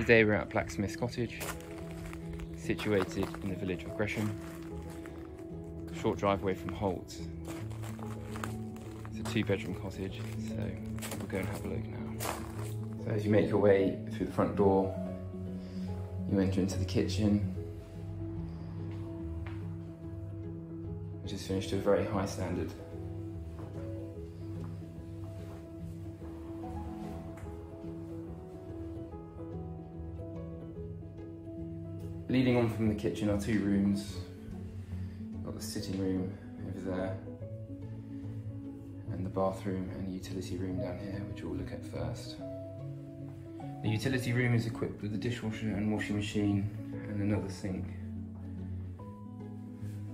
Today we're at Blacksmith's cottage, situated in the village of Gresham, a short drive away from Holt. It's a 2-bedroom cottage, so we'll go and have a look now. So as you make your way through the front door, you enter into the kitchen, which is finished to a very high standard. Leading on from the kitchen are 2 rooms. You've got the sitting room over there, and the bathroom and the utility room down here, which we'll look at first. The utility room is equipped with a dishwasher and washing machine and another sink.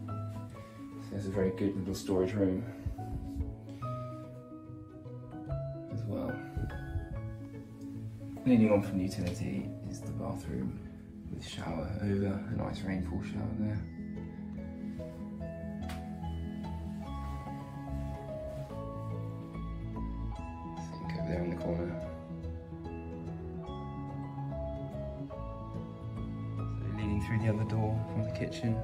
So there's a very good little storage room as well. Leading on from the utility is the bathroom with shower over, a nice rainfall shower there. Sink over there in the corner. So leading through the other door from the kitchen,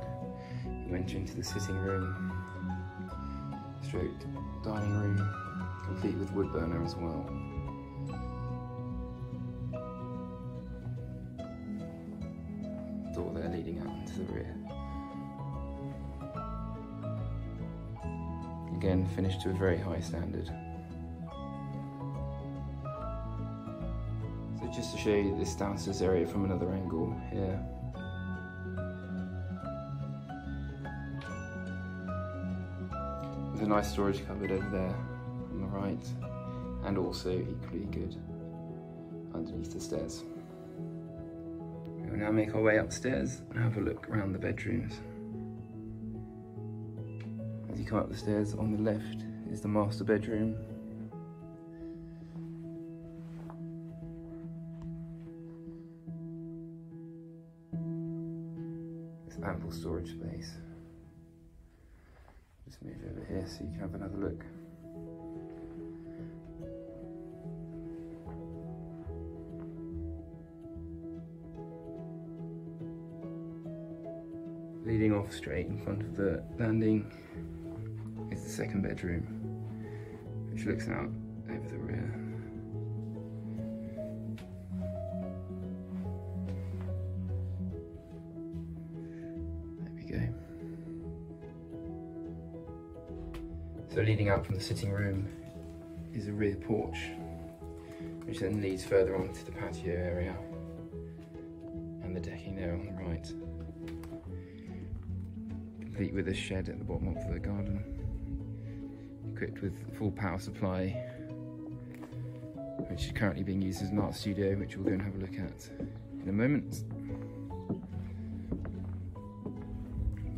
you enter into the sitting room, stroke dining room, complete with wood burner as well. Door there leading out into the rear. Again, finished to a very high standard. So just to show you this downstairs area from another angle here. There's a nice storage cupboard over there on the right, and also equally good underneath the stairs. We'll now make our way upstairs and have a look around the bedrooms. As you come up the stairs, on the left is the master bedroom. There's ample storage space. Just move over here so you can have another look. Leading off straight in front of the landing is the second bedroom, which looks out over the rear. There we go. So leading out from the sitting room is a rear porch, which then leads further on to the patio area and the decking there on the right. Complete with a shed at the bottom of the garden, equipped with full power supply, which is currently being used as an art studio, which we'll go and have a look at in a moment.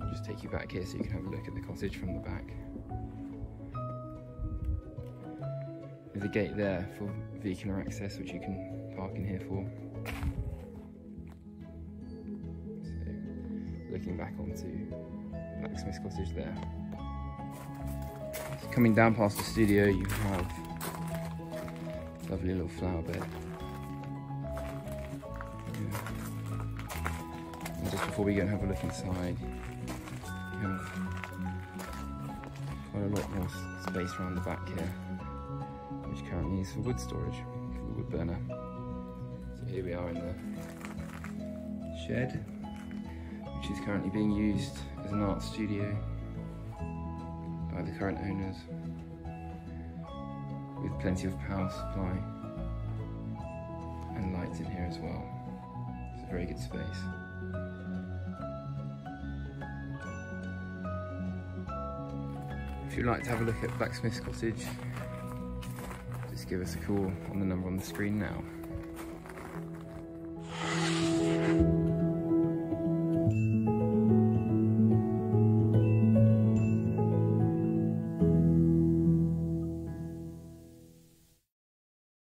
I'll just take you back here so you can have a look at the cottage from the back. There's a gate there for vehicular access, which you can park in here for. So, looking back onto Blacksmith's cottage there. So coming down past the studio, you have a lovely little flower bed. And just before we go and have a look inside, you have quite a lot more space around the back here, which currently is for wood storage, for the wood burner. So here we are in the shed, which is currently being used as an art studio by the current owners, with plenty of power supply and lights in here as well. It's a very good space. If you'd like to have a look at Blacksmith's cottage, just give us a call on the number on the screen now.